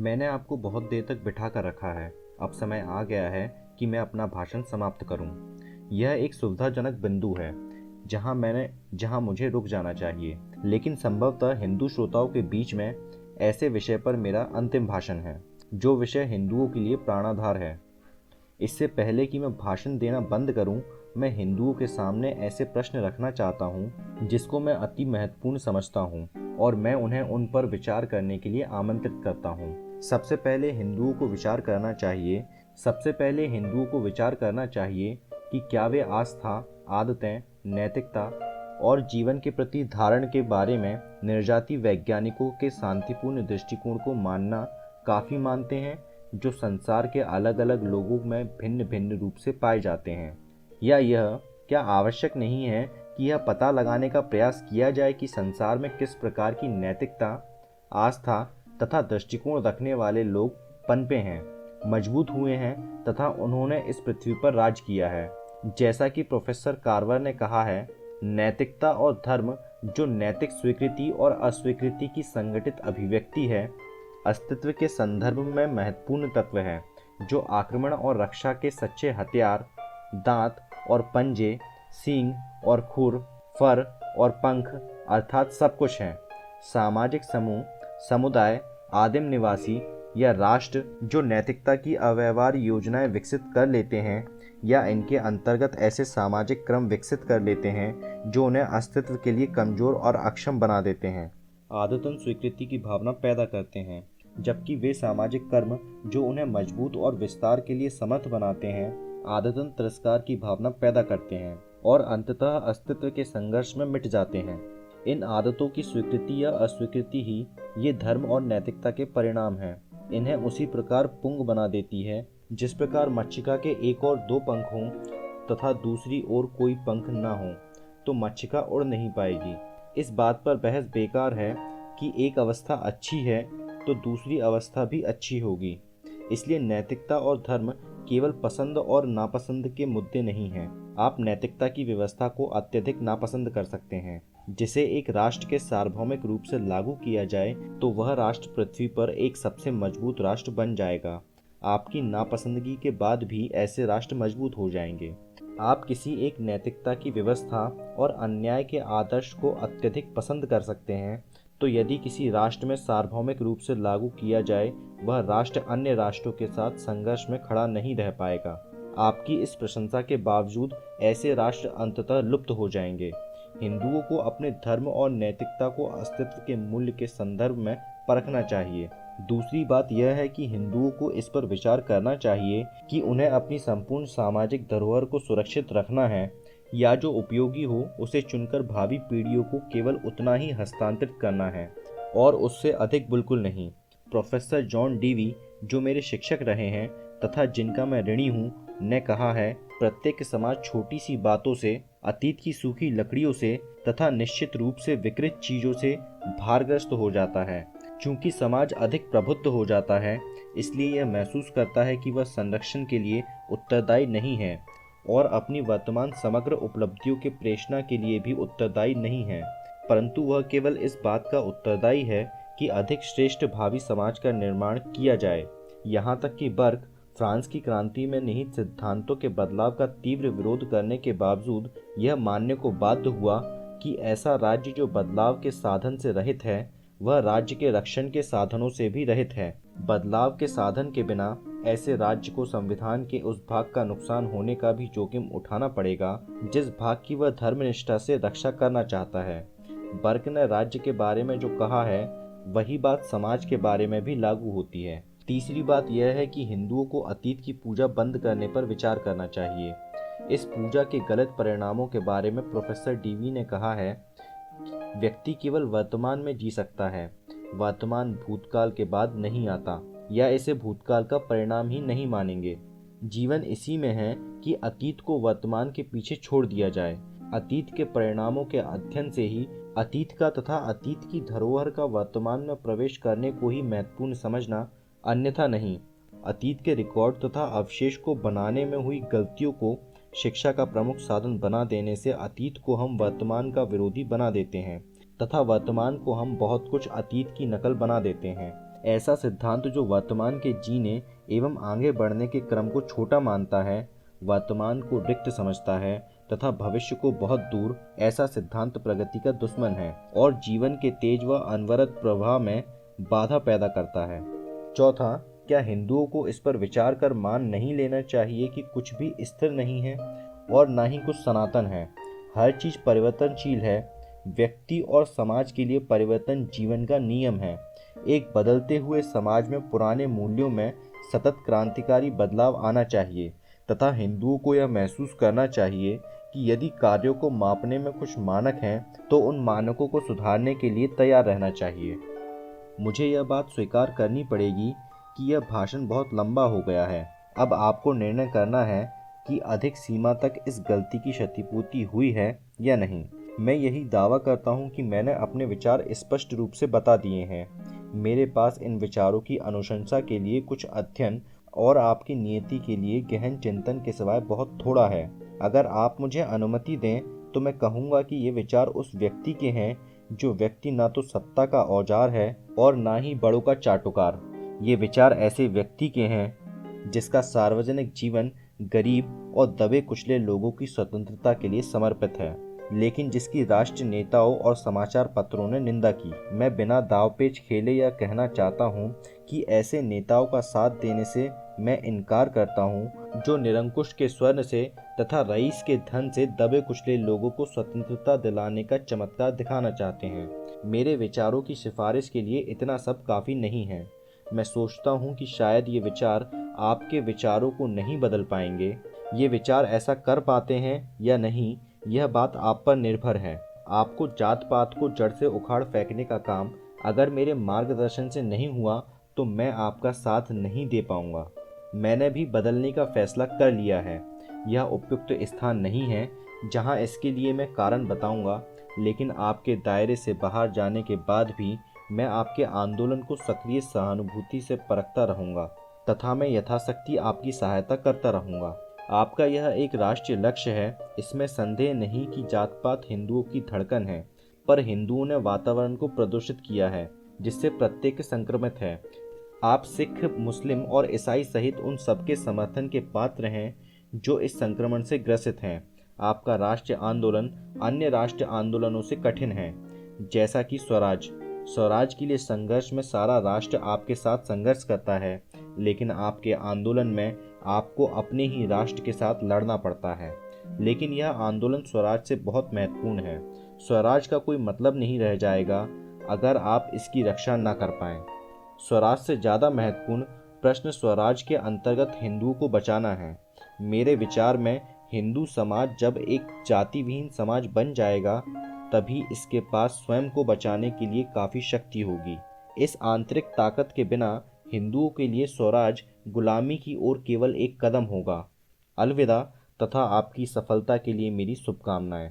मैंने आपको बहुत देर तक बिठा कर रखा है। अब समय आ गया है कि मैं अपना भाषण समाप्त करूं। यह एक सुविधाजनक बिंदु है जहां मुझे रुक जाना चाहिए, लेकिन संभवतः हिंदू श्रोताओं के बीच में ऐसे विषय पर मेरा अंतिम भाषण है, जो विषय हिंदुओं के लिए प्राणाधार है। इससे पहले कि मैं भाषण देना बंद करूं, मैं हिंदुओं के सामने ऐसे प्रश्न रखना चाहता हूं जिसको मैं अति महत्वपूर्ण समझता हूं, और मैं उन्हें उन पर विचार करने के लिए आमंत्रित करता हूं। सबसे पहले हिंदुओं को विचार करना चाहिए कि क्या वे आस्था, आदतें, नैतिकता और जीवन के प्रति धारण के बारे में निर्जाति वैज्ञानिकों के शांतिपूर्ण दृष्टिकोण को मानना काफ़ी मानते हैं, जो संसार के अलग अलग लोगों में भिन्न भिन्न रूप से पाए जाते हैं। या यह क्या आवश्यक नहीं है कि यह पता लगाने का प्रयास किया जाए कि संसार में किस प्रकार की नैतिकता, आस्था तथा दृष्टिकोण रखने वाले लोग पनपे हैं, मजबूत हुए हैं तथा उन्होंने इस पृथ्वी पर राज किया है। जैसा कि प्रोफेसर कार्वर ने कहा है, नैतिकता और धर्म, जो नैतिक स्वीकृति और अस्वीकृति की संगठित अभिव्यक्ति है, अस्तित्व के संदर्भ में महत्वपूर्ण तत्व है, जो आक्रमण और रक्षा के सच्चे हथियार, दांत और पंजे, सींग और खुर, फर और पंख अर्थात सब कुछ हैं। सामाजिक समूह, समुदाय, आदिम निवासी या राष्ट्र जो नैतिकता की अव्यवहार्य योजनाएं विकसित कर लेते हैं या इनके अंतर्गत ऐसे सामाजिक क्रम विकसित कर लेते हैं जो उन्हें अस्तित्व के लिए कमजोर और अक्षम बना देते हैं, आदतन स्वीकृति की भावना पैदा करते हैं, जबकि वे सामाजिक कर्म जो उन्हें मजबूत और विस्तार के लिए समर्थ बनाते हैं, आदतन तिरस्कार की भावना पैदा करते हैं और अंततः अस्तित्व के संघर्ष में मिट जाते हैं। इन आदतों की स्वीकृति या अस्वीकृति ही ये धर्म और नैतिकता के परिणाम हैं। इन्हें उसी प्रकार पुंग बना देती है जिस प्रकार मच्छिका के एक और दो पंख हों तथा दूसरी ओर कोई पंख न हो तो मच्छिका उड़ नहीं पाएगी। इस बात पर बहस बेकार है कि एक अवस्था अच्छी है तो दूसरी अवस्था भी अच्छी होगी। इसलिए नैतिकता और धर्म केवल पसंद और नापसंद के मुद्दे नहीं हैं। आप नैतिकता की व्यवस्था को अत्यधिक नापसंद कर सकते हैं, जिसे एक राष्ट्र के सार्वभौमिक रूप से लागू किया जाए तो वह राष्ट्र पृथ्वी पर एक सबसे मजबूत राष्ट्र बन जाएगा। आपकी नापसंदगी के बाद भी ऐसे राष्ट्र मजबूत हो जाएंगे। आप किसी एक नैतिकता की व्यवस्था और अन्याय के आदर्श को अत्यधिक पसंद कर सकते हैं, तो यदि किसी राष्ट्र में सार्वभौमिक रूप से लागू किया जाए, वह राष्ट्र अन्य राष्ट्रों के साथ संघर्ष में खड़ा नहीं रह पाएगा। आपकी इस प्रशंसा के बावजूद ऐसे राष्ट्र अंततः लुप्त हो जाएंगे। हिंदुओं को अपने धर्म और नैतिकता को अस्तित्व के मूल्य के संदर्भ में परखना चाहिए। दूसरी बात यह है कि हिंदुओं को इस पर विचार करना चाहिए कि उन्हें अपनी संपूर्ण सामाजिक धरोहर को सुरक्षित रखना है या जो उपयोगी हो उसे चुनकर भावी पीढ़ियों को केवल उतना ही हस्तांतरित करना है और उससे अधिक बिल्कुल नहीं। प्रोफेसर जॉन डीवी, जो मेरे शिक्षक रहे हैं तथा जिनका मैं ऋणी हूँ, ने कहा है, प्रत्येक समाज छोटी सी बातों से, अतीत की सूखी लकड़ियों से तथा निश्चित रूप से विकृत चीज़ों से भारग्रस्त हो जाता है। चूंकि समाज अधिक प्रबुद्ध हो जाता है, इसलिए यह महसूस करता है कि वह संरक्षण के लिए उत्तरदायी नहीं है और अपनी वर्तमान समग्र उपलब्धियों के प्रेषणा के लिए भी उत्तरदायी नहीं है, परंतु वह केवल इस बात का उत्तरदायी है कि अधिक श्रेष्ठ भावी समाज का निर्माण किया जाए। यहाँ तक कि बर्क फ्रांस की क्रांति में निहित सिद्धांतों के बदलाव का तीव्र विरोध करने के बावजूद यह मानने को बाध्य हुआ कि ऐसा राज्य जो बदलाव के साधन से रहित है, वह राज्य के रक्षण के साधनों से भी रहित है। बदलाव के साधन के बिना ऐसे राज्य को संविधान के उस भाग का नुकसान होने का भी जोखिम उठाना पड़ेगा जिस भाग की वह धर्मनिष्ठा से रक्षा करना चाहता है। बर्क ने राज्य के बारे में जो कहा है, वही बात समाज के बारे में भी लागू होती है। तीसरी बात यह है कि हिंदुओं को अतीत की पूजा बंद करने पर विचार करना चाहिए। इस पूजा के गलत परिणामों के बारे में प्रोफेसर डीवी ने कहा है, व्यक्ति केवल वर्तमान में जी सकता है, वर्तमान भूतकाल के बाद नहीं आता या इसे भूतकाल का परिणाम ही नहीं मानेंगे। जीवन इसी में है कि अतीत को वर्तमान के पीछे छोड़ दिया जाए। अतीत के परिणामों के अध्ययन से ही अतीत का तथा अतीत की धरोहर का वर्तमान में प्रवेश करने को ही महत्वपूर्ण समझना, अन्यथा नहीं। अतीत के रिकॉर्ड तथा अवशेष को बनाने में हुई गलतियों को शिक्षा का प्रमुख साधन बना देने से अतीत को हम वर्तमान का विरोधी बना देते हैं तथा वर्तमान को हम बहुत कुछ अतीत की नकल बना देते हैं। ऐसा सिद्धांत जो वर्तमान के जीने एवं आगे बढ़ने के क्रम को छोटा मानता है, वर्तमान को रिक्त समझता है तथा भविष्य को बहुत दूर, ऐसा सिद्धांत प्रगति का दुश्मन है और जीवन के तेज व अनवरत प्रवाह में बाधा पैदा करता है। चौथा, क्या हिंदुओं को इस पर विचार कर मान नहीं लेना चाहिए कि कुछ भी स्थिर नहीं है और ना ही कुछ सनातन है। हर चीज परिवर्तनशील है। व्यक्ति और समाज के लिए परिवर्तन जीवन का नियम है। एक बदलते हुए समाज में पुराने मूल्यों में सतत क्रांतिकारी बदलाव आना चाहिए तथा हिंदुओं को यह महसूस करना चाहिए कि यदि कार्यों को मापने में कुछ मानक हैं तो उन मानकों को सुधारने के लिए तैयार रहना चाहिए। मुझे यह बात स्वीकार करनी पड़ेगी कि यह भाषण बहुत लंबा हो गया है। अब आपको निर्णय करना है कि अधिक सीमा तक इस गलती की क्षतिपूर्ति हुई है या नहीं। मैं यही दावा करता हूं कि मैंने अपने विचार स्पष्ट रूप से बता दिए हैं। मेरे पास इन विचारों की अनुशंसा के लिए कुछ अध्ययन और आपकी नियति के लिए गहन चिंतन के सिवाय बहुत थोड़ा है। अगर आप मुझे अनुमति दें तो मैं कहूँगा कि ये विचार उस व्यक्ति के हैं जो व्यक्ति ना तो सत्ता का औजार है और ना ही बड़ों का चाटुकार। ये विचार ऐसे व्यक्ति के हैं जिसका सार्वजनिक जीवन गरीब और दबे कुचले लोगों की स्वतंत्रता के लिए समर्पित है, लेकिन जिसकी राष्ट्रीय नेताओं और समाचार पत्रों ने निंदा की। मैं बिना दावपेच खेले यह कहना चाहता हूँ कि ऐसे नेताओं का साथ देने से मैं इनकार करता हूँ जो निरंकुश के स्वर्ण से तथा रईस के धन से दबे कुचले लोगों को स्वतंत्रता दिलाने का चमत्कार दिखाना चाहते हैं। मेरे विचारों की सिफारिश के लिए इतना सब काफ़ी नहीं है। मैं सोचता हूँ कि शायद ये विचार आपके विचारों को नहीं बदल पाएंगे। ये विचार ऐसा कर पाते हैं या नहीं, यह बात आप पर निर्भर है। आपको जात पात को जड़ से उखाड़ फेंकने का काम अगर मेरे मार्गदर्शन से नहीं हुआ तो मैं आपका साथ नहीं दे पाऊंगा। मैंने भी बदलने का फैसला कर लिया है। यह उपयुक्त स्थान नहीं है जहां इसके लिए मैं कारण बताऊंगा, लेकिन आपके दायरे से बाहर जाने के बाद भी मैं आपके आंदोलन को सक्रिय सहानुभूति से परखता रहूंगा तथा मैं यथाशक्ति आपकी सहायता करता रहूंगा। आपका यह एक राष्ट्रीय लक्ष्य है, इसमें संदेह नहीं कि जात पात हिंदुओं की धड़कन है, पर हिंदुओं ने वातावरण को प्रदूषित किया है जिससे प्रत्येक संक्रमित है। आप सिख, मुस्लिम और ईसाई सहित उन सबके समर्थन के पात्र हैं जो इस संक्रमण से ग्रसित हैं। आपका राष्ट्रीय आंदोलन अन्य राष्ट्रीय आंदोलनों से कठिन है, जैसा कि स्वराज। स्वराज के लिए संघर्ष में सारा राष्ट्र आपके साथ संघर्ष करता है, लेकिन आपके आंदोलन में आपको अपने ही राष्ट्र के साथ लड़ना पड़ता है। लेकिन यह आंदोलन स्वराज से बहुत महत्वपूर्ण है। स्वराज का कोई मतलब नहीं रह जाएगा अगर आप इसकी रक्षा न कर पाएं। स्वराज से ज़्यादा महत्वपूर्ण प्रश्न स्वराज के अंतर्गत हिंदुओं को बचाना है। मेरे विचार में हिंदू समाज जब एक जाति विहीन समाज बन जाएगा तभी इसके पास स्वयं को बचाने के लिए काफ़ी शक्ति होगी। इस आंतरिक ताकत के बिना हिंदुओं के लिए स्वराज गुलामी की ओर केवल एक कदम होगा। अलविदा तथा आपकी सफलता के लिए मेरी शुभकामनाएं।